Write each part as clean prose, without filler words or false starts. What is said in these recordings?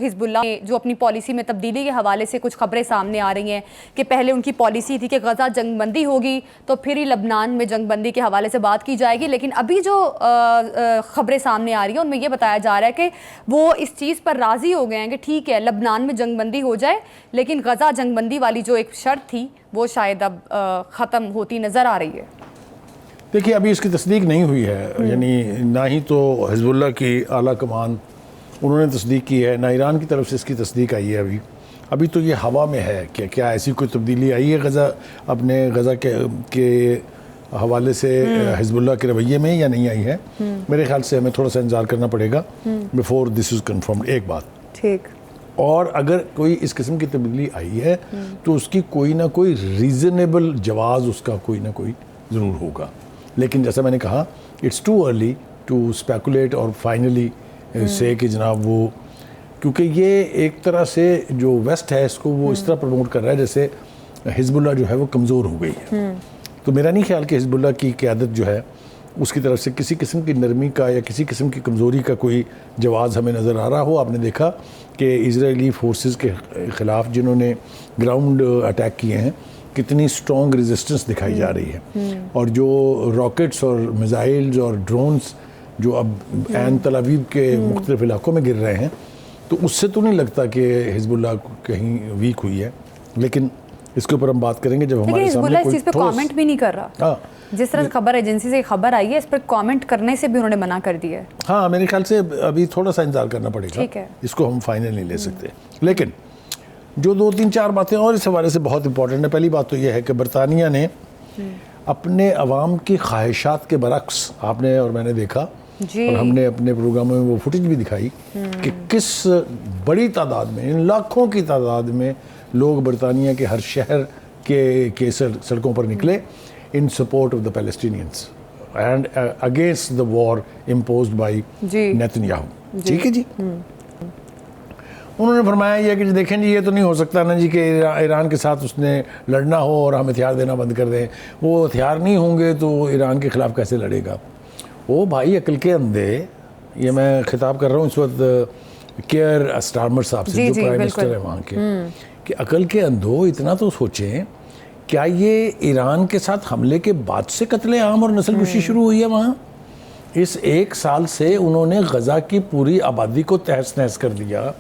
حزب اللہ جو اپنی پالیسی میں تبدیلی کے حوالے سے کچھ خبریں سامنے آ رہی ہیں کہ پہلے ان کی پالیسی تھی کہ غزہ جنگ بندی ہوگی تو پھر ہی لبنان میں جنگ بندی کے حوالے سے بات کی جائے گی، لیکن ابھی جو خبریں سامنے آ رہی ہیں ان میں یہ بتایا جا رہا ہے کہ وہ اس چیز پر راضی ہو گئے ہیں کہ ٹھیک ہے لبنان میں جنگ بندی ہو جائے، لیکن غزہ جنگ بندی والی جو ایک شرط تھی وہ شاید اب ختم ہوتی نظر آ رہی ہے۔ دیکھیے ابھی اس کی تصدیق نہیں ہوئی ہے، یعنی نہ ہی تو حزب اللہ کی اعلیٰ کمان انہوں نے تصدیق کی ہے، نہ ایران کی طرف سے اس کی تصدیق آئی ہے۔ ابھی تو یہ ہوا میں ہے کہ کیا ایسی کوئی تبدیلی آئی ہے غزہ کے حوالے سے حزب اللہ کے رویے میں یا نہیں آئی ہے۔ میرے خیال سے ہمیں تھوڑا سا انتظار کرنا پڑے گا بیفور دس از کنفرمڈ۔ ایک بات ٹھیک، اور اگر کوئی اس قسم کی تبدیلی آئی ہے تو اس کی کوئی نہ کوئی ریزنیبل جواز اس کا کوئی نہ کوئی ضرور ہوگا، لیکن جیسا میں نے کہا it's too early to speculate اور فائنلی سے کہ جناب وہ، کیونکہ یہ ایک طرح سے جو ویسٹ ہے اس کو وہ اس طرح پروموٹ کر رہا ہے جیسے حزب اللہ جو ہے وہ کمزور ہو گئی ہے۔ تو میرا نہیں خیال کہ حزب اللہ کی قیادت جو ہے اس کی طرف سے کسی قسم کی نرمی کا یا کسی قسم کی کمزوری کا کوئی جواز ہمیں نظر آ رہا ہو۔ آپ نے دیکھا کہ اسرائیلی فورسز کے خلاف جنہوں نے گراؤنڈ اٹیک کیے ہیں کتنی سٹرونگ ریزسٹنس دکھائی جا رہی ہے، اور جو راکٹس اور میزائلز اور ڈرونز جو اب عین تل ابیب کے مختلف علاقوں میں گر رہے ہیں، تو اس سے تو نہیں لگتا کہ حزب اللہ کہیں ویک ہوئی ہے، لیکن اس کے اوپر ہم بات کریں گے جب ہمارے حزب اللہ سامنے اس چیز پہ کامنٹ بھی نہیں کر رہا۔ جس طرح خبر ایجنسی سے خبر آئی ہے اس پر کامنٹ کرنے سے بھی انہوں نے منع کر دیا ہے۔ ہاں میرے خیال سے ابھی تھوڑا سا انتظار کرنا پڑے گا، ٹھیک ہے، اس کو ہم فائنل نہیں لے سکتے۔ لیکن جو دو تین چار باتیں اور اس حوالے سے بہت امپورٹنٹ ہے۔ پہلی بات تو یہ ہے کہ برطانیہ نے اپنے عوام کی خواہشات کے برعکس، آپ نے اور میں نے دیکھا اور ہم نے اپنے پروگراموں میں وہ فوٹیج بھی دکھائی کہ کس بڑی تعداد میں، لاکھوں کی تعداد میں لوگ برطانیہ کے ہر شہر کے سڑکوں پر نکلے in support of the Palestinians and against the war imposed by Netanyahu۔ ٹھیک ہے جی، انہوں نے فرمایا یہ کہ دیکھیں جی یہ تو نہیں ہو سکتا نا جی کہ ایران کے ساتھ اس نے لڑنا ہو اور ہم ہتھیار دینا بند کر دیں، وہ ہتھیار نہیں ہوں گے تو ایران کے خلاف کیسے لڑے گا۔ وہ بھائی عقل کے اندھے، یہ میں خطاب کر رہا ہوں اس وقت کیئر اسٹارمر صاحب سے جو پرائم منسٹر ہے وہاں کے، کہ عقل کے اندھو اتنا تو سوچیں کیا یہ ایران کے ساتھ حملے کے بعد سے قتل عام اور نسل کشی شروع ہوئی ہے وہاں؟ اس ایک سال سے انہوں نے غزہ کی پوری آبادی کو تہس نہس کر دیا،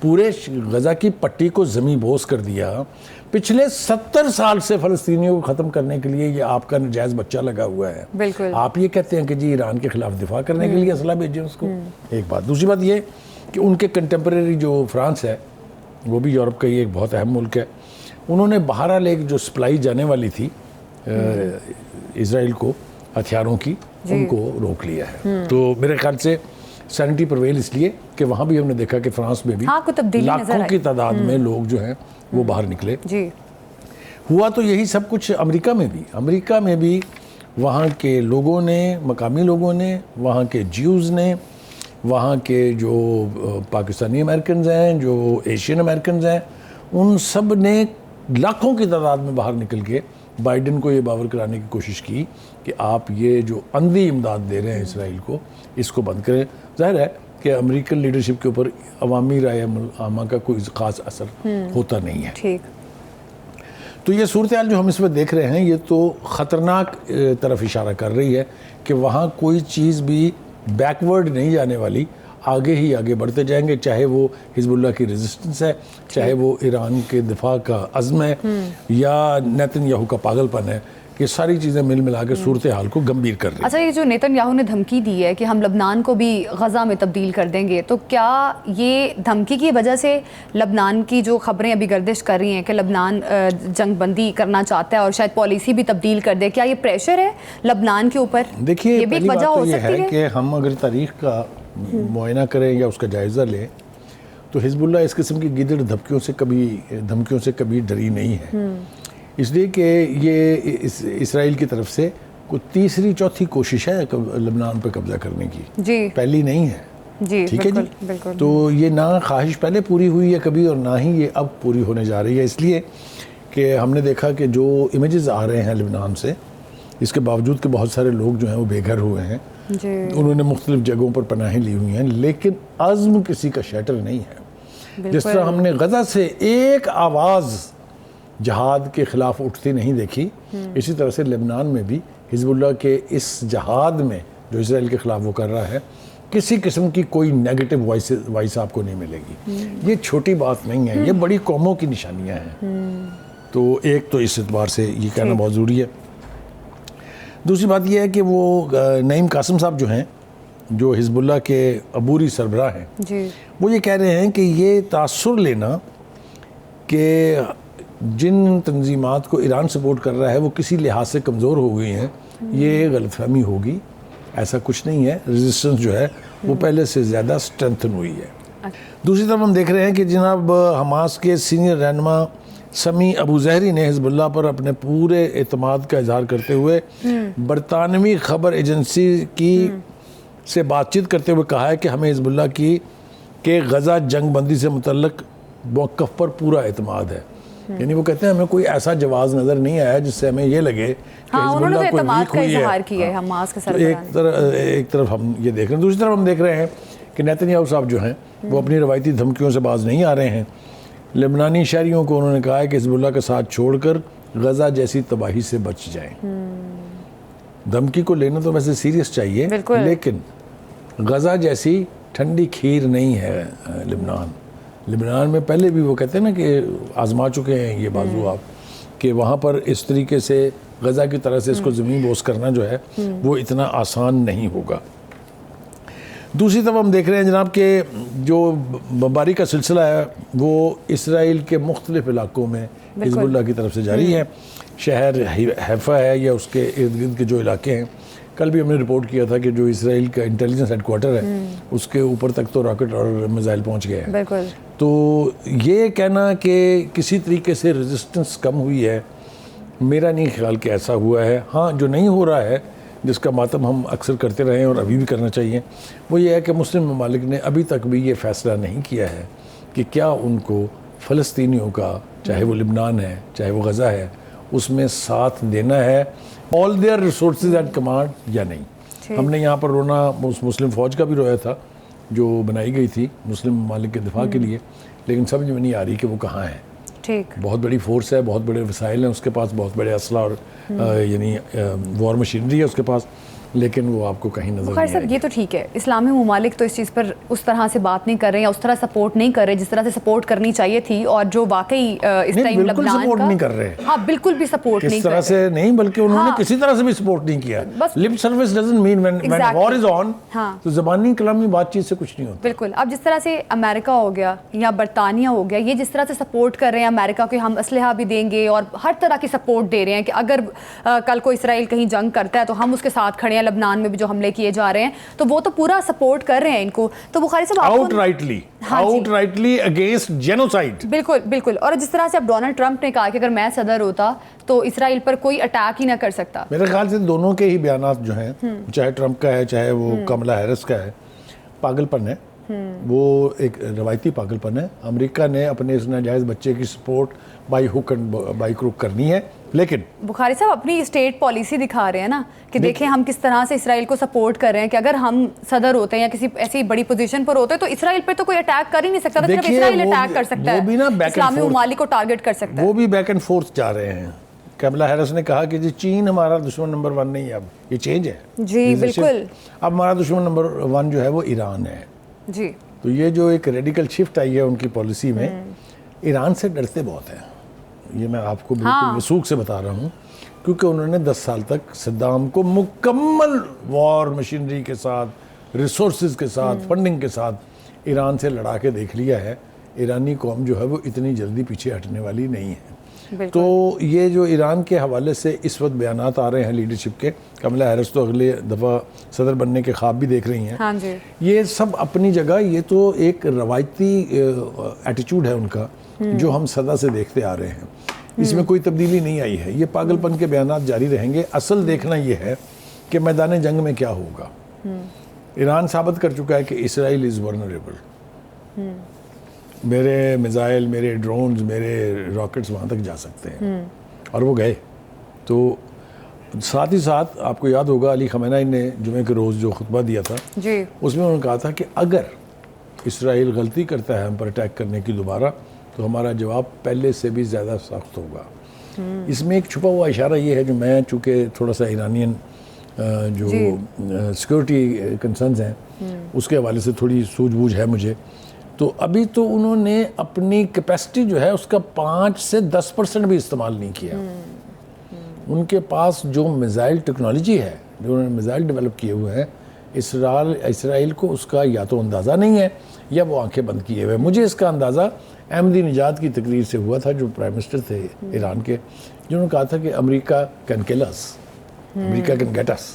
پورے غزہ کی پٹی کو زمیں بوس کر دیا۔ پچھلے 70 سال سے فلسطینیوں کو ختم کرنے کے لیے یہ آپ کا نجائز بچہ لگا ہوا ہے۔ بالکل، آپ یہ کہتے ہیں کہ جی ایران کے خلاف دفاع کرنے کے لیے اسلحہ بھیجیں اس کو۔ ایک بات، دوسری بات یہ کہ ان کے کنٹمپریری جو فرانس ہے وہ بھی یورپ کا ہی ایک بہت اہم ملک ہے، انہوں نے بہرحال ایک جو سپلائی جانے والی تھی اسرائیل کو ہتھیاروں کی، ان کو روک لیا ہے۔ تو میرے خیال سے سینٹی پرویل اس لیے کہ وہاں بھی ہم نے دیکھا کہ فرانس میں بھی لاکھوں کی تعداد میں لوگ جو ہیں وہ باہر نکلے۔ ہوا تو یہی سب کچھ امریکہ میں بھی وہاں کے لوگوں نے، مقامی لوگوں نے، وہاں کے جیوز نے، وہاں کے جو پاکستانی امریکنز ہیں، جو ایشین امریکنز ہیں، ان سب نے لاکھوں کی تعداد میں باہر نکل کے بائیڈن کو یہ باور کرانے کی کوشش کی کہ آپ یہ جو اندھی امداد دے رہے ہیں اسرائیل کو، اس کو بند کریں۔ ظاہر ہے کہ امریکن لیڈرشپ کے اوپر عوامی رائے عامہ کا کوئی خاص اثر ہوتا نہیں ہے۔ تو یہ صورتحال جو ہم اس وقت دیکھ رہے ہیں یہ تو خطرناک طرف اشارہ کر رہی ہے کہ وہاں کوئی چیز بھی بیکورڈ نہیں جانے والی، آگے ہی آگے بڑھتے جائیں گے، چاہے وہ حزب اللہ کی ریزسٹنس ہے، چاہے وہ ایران کے دفاع کا عزم ہے، یا نیتن یاہو کا پاگل پن ہے۔ یہ ساری چیزیں مل ملا کے صورتحال کو گمبھیر کر رہی ہیں۔ اچھا، یہ جو نیتن یاہو نے دھمکی دی ہے کہ ہم لبنان کو بھی غزہ میں تبدیل کر دیں گے، تو کیا یہ دھمکی کی وجہ سے لبنان کی جو خبریں ابھی گردش کر رہی ہیں کہ لبنان جنگ بندی کرنا چاہتا ہے اور شاید پالیسی بھی تبدیل کر دے، کیا یہ پریشر ہے لبنان کے اوپر؟ دیکھیے یہ بھی ایک وجہ ہو سکتی ہے کہ ہم اگر تاریخ کا معائنہ کریں یا اس کا جائزہ لیں تو حزب اللہ اس قسم کی گیدڑ دھمکیوں سے کبھی ڈری نہیں ہے، اس لیے کہ یہ اسرائیل کی طرف سے کوئی تیسری چوتھی کوشش ہے لبنان پہ قبضہ کرنے کی، پہلی نہیں ہے۔ ٹھیک ہے جی، تو یہ نہ خواہش پہلے پوری ہوئی ہے کبھی اور نہ ہی یہ اب پوری ہونے جا رہی ہے، اس لیے کہ ہم نے دیکھا کہ جو امیجز آ رہے ہیں لبنان سے، اس کے باوجود کہ بہت سارے لوگ جو ہیں وہ بے گھر ہوئے ہیں، انہوں نے مختلف جگہوں پر پناہیں لی ہوئی ہیں، لیکن عزم کسی کا شیٹر نہیں ہے۔ جس طرح ہم نے غزہ سے ایک آواز جہاد کے خلاف اٹھتی نہیں دیکھی، اسی طرح سے لبنان میں بھی حزب اللہ کے اس جہاد میں جو اسرائیل کے خلاف وہ کر رہا ہے کسی قسم کی کوئی نیگیٹو وائس آپ کو نہیں ملے گی. یہ چھوٹی بات نہیں ہے، یہ بڑی قوموں کی نشانیاں ہیں. تو ایک تو اس اعتبار سے یہ کہنا بہت ضروری ہے. دوسری بات یہ ہے کہ وہ نعیم قاسم صاحب جو ہیں، جو حزب اللہ کے عبوری سربراہ ہیں، وہ یہ کہہ رہے ہیں کہ یہ تاثر لینا کہ جن تنظیمات کو ایران سپورٹ کر رہا ہے وہ کسی لحاظ سے کمزور ہو گئی ہیں، یہ غلط فہمی ہوگی. ایسا کچھ نہیں ہے، ریزسٹنس جو ہے وہ پہلے سے زیادہ اسٹرینتھن ہوئی ہے. دوسری طرف ہم دیکھ رہے ہیں کہ جناب حماس کے سینئر رہنما سمی ابو زہری نے حزب اللہ پر اپنے پورے اعتماد کا اظہار کرتے ہوئے برطانوی خبر ایجنسی کی سے بات چیت کرتے ہوئے کہا ہے کہ ہمیں حزب اللہ کی کہ غزہ جنگ بندی سے متعلق موقف پر پورا اعتماد ہے. یعنی وہ کہتے ہیں ہمیں کوئی ایسا جواز نظر نہیں آیا جس سے ہمیں یہ لگے کہ حزب اللہ کوئی ویک ہوئی ہے. ایک طرف ہم یہ دیکھ رہے ہیں. دوسری طرف ہم دیکھ رہے ہیں کہ نیتنیاہو صاحب جو ہیں وہ اپنی روایتی دھمکیوں سے باز نہیں آ رہے ہیں. لبنانی شہریوں کو انہوں نے کہا ہے کہ حزب اللہ کا ساتھ چھوڑ کر غزہ جیسی تباہی سے بچ جائیں. دھمکی کو لینا تو ویسے سیریس چاہیے، لیکن غزہ جیسی ٹھنڈی کھیر نہیں ہے لبنان میں. پہلے بھی وہ کہتے ہیں نا کہ آزما چکے ہیں یہ بازو آپ، کہ وہاں پر اس طریقے سے غزہ کی طرح سے اس کو زمین بوس کرنا جو ہے وہ اتنا آسان نہیں ہوگا. دوسری طرف ہم دیکھ رہے ہیں جناب کہ جو بمباری کا سلسلہ ہے وہ اسرائیل کے مختلف علاقوں میں حزب اللہ کی طرف سے جاری ہے. شہر حیفا ہے یا اس کے ارد گرد کے جو علاقے ہیں، کل بھی ہم نے رپورٹ کیا تھا کہ جو اسرائیل کا انٹیلیجنس ہیڈ کوارٹر ہے اس کے اوپر تک تو راکٹ اور میزائل پہنچ گئے ہیں. تو یہ کہنا کہ کسی طریقے سے ریزسٹنس کم ہوئی ہے، میرا نہیں خیال کہ ایسا ہوا ہے. ہاں جو نہیں ہو رہا ہے، جس کا ماتم ہم اکثر کرتے رہے ہیں اور ابھی بھی کرنا چاہیے، وہ یہ ہے کہ مسلم ممالک نے ابھی تک بھی یہ فیصلہ نہیں کیا ہے کہ کیا ان کو فلسطینیوں کا، چاہے وہ لبنان ہے چاہے وہ غزہ ہے، اس میں ساتھ دینا ہے آل دیئر ریسورسز ایٹ کمانڈ یا نہیں. ہم نے یہاں پر رونا مسلم فوج کا بھی رویا تھا جو بنائی گئی تھی مسلم ممالک کے دفاع کے لیے، لیکن سمجھ میں نہیں آ رہی کہ وہ کہاں ہے. بہت بڑی فورس ہے، بہت بڑے وسائل ہیں اس کے پاس، بہت بڑے اسلحہ اور یعنی وار مشینری ہے اس کے پاس، لیکن وہ آپ کو کہیں نظر نہیں آئے. یہ تو ٹھیک ہے، اسلامی ممالک تو اس چیز پر اس طرح سے بات نہیں کر رہے ہیں یا اس طرح سپورٹ نہیں کر رہے جس طرح سے سپورٹ کرنی چاہیے تھی. اور جو واقعی اس ٹائم لبنان سپورٹ نہیں کر رہے، ہاں بالکل بھی سپورٹ نہیں کر رہے، اس طرح سے نہیں، بلکہ انہوں نے کسی طرح سے بھی سپورٹ نہیں کیا. Lip service doesn't mean when war is on، تو زبانی کلامی بات چیت سے کچھ نہیں ہوتا. بالکل. اب جس طرح سے امریکہ ہو گیا یا برطانیہ ہو گیا، یہ جس طرح سے سپورٹ کر رہے ہیں امریکہ کو، ہم اسلحہ بھی دیں گے اور ہر طرح کی سپورٹ دے رہے ہیں کہ اگر کل کو اسرائیل کہیں جنگ کرتا ہے تو ہم اس کے ساتھ کھڑے ہیں. لبنان میں بھی جو حملے کیے جا رہے ہیں تو وہ تو پورا سپورٹ کر رہے ہیں ان کو. تو بخاری صاحب آؤٹ رائٹلی اگینسٹ جینوسائیڈ. بالکل. اور جس طرح سے اب ڈونلڈ ٹرمپ نے کہا کہ اگر میں صدر ہوتا تو اسرائیل پر کوئی اٹیک ہی نہ کر سکتا. میرے خیال سے دونوں کے ہی بیانات جو ہیں، چاہے ٹرمپ کا ہے چاہے وہ کملا ہیرس کا ہے، پاگل پن ہے. وہ ایک روایتی پاگل پن ہے. امریکہ نے اپنے اس ناجائز بچے کی support by hook and by crook کرنی ہے، لیکن بخاری صاحب اپنی اسٹیٹ پالیسی دکھا رہے ہیں نا کہ دیکھیں ہم کس طرح سے اسرائیل کو سپورٹ کر رہے ہیں کہ اگر ہم صدر ہوتے ہیں یا کسی ایسی بڑی پوزیشن پر ہوتے تو اسرائیل پہ تو کوئی اٹیک کر ہی نہیں سکتا. صرف اسرائیل اٹیک کر سکتا ہے، اسلامی ممالک کو ٹارگٹ کر سکتا ہے. وہ بھی بیک اینڈ فورتھ جا رہے ہیں. کملا ہیرس نے کہا کہ جی چین ہمارا دشمن نمبر 1 نہیں ہے، اب یہ چینج ہے. جی بالکل. اب ہمارا دشمن نمبر 1 جو ہے وہ ایران ہے. جی. تو یہ جو ایک ریڈیکل شفٹ آئی ہے ان کی پالیسی میں، ایران سے ڈرتے بہت ہیں. یہ میں آپ کو بالکل وثوق سے بتا رہا ہوں، کیونکہ انہوں نے 10 سال تک صدام کو مکمل وار مشینری کے ساتھ، ریسورسز کے ساتھ، فنڈنگ کے ساتھ ایران سے لڑا کے دیکھ لیا ہے. ایرانی قوم جو ہے وہ اتنی جلدی پیچھے ہٹنے والی نہیں ہے. تو یہ جو ایران کے حوالے سے اس وقت بیانات آ رہے ہیں لیڈرشپ کے، کملا ہیرس تو اگلے دفعہ صدر بننے کے خواب بھی دیکھ رہی ہیں، یہ سب اپنی جگہ، یہ تو ایک روایتی ایٹیچیوڈ ہے ان کا جو ہم صدا سے دیکھتے آ رہے ہیں. اس میں کوئی تبدیلی نہیں آئی ہے. یہ پاگل پن کے بیانات جاری رہیں گے. اصل دیکھنا یہ ہے کہ میدان جنگ میں کیا ہوگا. ایران ثابت کر چکا ہے کہ اسرائیل از ورنریبل. میرے میزائل، میرے ڈرونز، میرے راکٹس وہاں تک جا سکتے ہیں، اور وہ گئے. تو ساتھ ہی ساتھ آپ کو یاد ہوگا علی خامنہ ای نے جمعے کے روز جو خطبہ دیا تھا، اس میں انہوں نے کہا تھا کہ اگر اسرائیل غلطی کرتا ہے ہم پر اٹیک کرنے کی دوبارہ تو ہمارا جواب پہلے سے بھی زیادہ سخت ہوگا. اس میں ایک چھپا ہوا اشارہ یہ ہے جو میں چونکہ تھوڑا سا ایرانین جو سیکورٹی کنسرنز ہیں اس کے حوالے سے تھوڑی سوجھ بوجھ ہے مجھے, تو ابھی تو انہوں نے اپنی کیپیسٹی جو ہے اس کا 5 سے 10% بھی استعمال نہیں کیا. ان کے پاس جو میزائل ٹیکنالوجی ہے, جو انہوں نے میزائل ڈیولپ کیے ہوئے ہیں, اسرائیل کو اس کا یا تو اندازہ نہیں ہے یا وہ آنکھیں بند کیے ہوئے. مجھے اس کا اندازہ احمدی نژاد کی تقریر سے ہوا تھا, جو پرائم منسٹر تھے ایران کے, جنہوں نے کہا تھا کہ امریکہ کین کل اس, امریکہ can get us,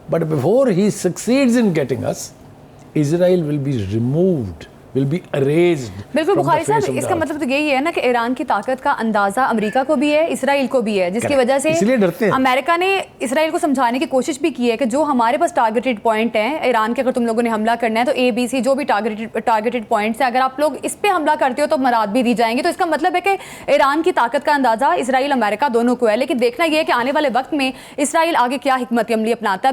but before he succeeds in getting us, Israel will be removed, will be erased. بالکل بخاری صاحب, اس کا مطلب تو یہی ہے نا کہ ایران کی طاقت کا اندازہ امریکہ کو بھی ہے, اسرائیل کو بھی ہے, جس کی وجہ سے امریکہ نے اسرائیل کو سمجھانے کی کوشش بھی کی ہے کہ جو ہمارے پاس ٹارگیٹڈ پوائنٹ ہیں ایران کے, اگر تم لوگوں نے حملہ کرنا ہے تو ABC جو بھی ٹارگیٹڈ پوائنٹس ہیں, اگر آپ لوگ اس پہ حملہ کرتے ہو تو مراد بھی دی جائیں گے. تو اس کا مطلب ہے کہ ایران کی طاقت کا اندازہ اسرائیل امریکہ دونوں کو ہے, لیکن دیکھنا یہ ہے کہ آنے والے وقت میں اسرائیل آگے کیا حکمت عملی اپناتا ہے.